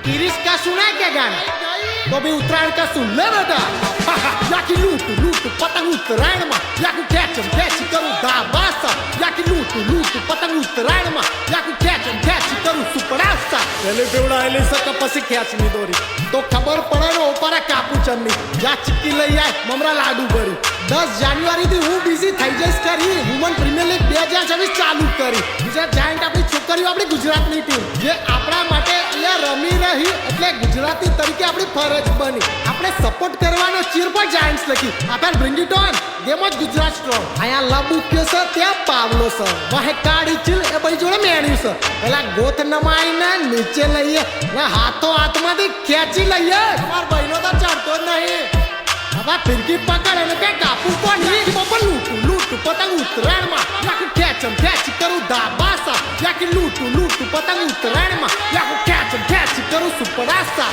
तिरिस का सुना है क्या गाना? तो भी उत्तरायण का सुन ले बेटा। याकी लूट लूट पतंग उत्तरायण में, याकू कैचम कैच करूं दाबासा, याकी लूट लूट पतंग उत्तरायण में, याकू कैचम कैच करूं सुपरासा। पहले बेवड़ा आले सका पसी खेचनी दोरी तो खबर પડે ને ઓપારા કાપુ ચમની જા ચીક્કી લઈ આય મમરા લાડુ ભરી 10 જાન્યુઆરી થી હું બિઝી થઈ જઈશ કરી વુમન પ્રીમિયર લીગ 2026 ચાલુ કરી ગુજરાત જાયન્ટ આપણી છોકરીઓ આપણી ગુજરાતની ટીમ જે આપણા માટે અહીંયા રમી રહી એટલે ગુજરાતી તરીકે આપણી ફરજ બની આપણે સપોર્ટ કરવાનો ચીર પર જાયન્ટ્સ લખી આપણે bring it on game of Gujarat strong અહીંયા લબુ કે સર ત્યાં પાવલો સર વાહે કાડી ચીલ એ બઈ જોડે મેણ્યું સર પેલા ગોથ નમાઈને નીચે લઈએ ને હાથો હાથમાંથી ખેંચી લઈએ તમાર બહેનો તો ચડતો જ નહીં હવે ફિરકી પકડે ને કઈ કાપું કોની બાપા લૂટું લૂટું પતંગ ઉત્તરાયણમાં યાકું ખેંચમ ખેંચ કરું દાબાસા યાકી લૂટું લૂટું પતંગ ઉત્તરાયણમાં યાકું ખેંચમ ખેંચ કરું સુપરાસા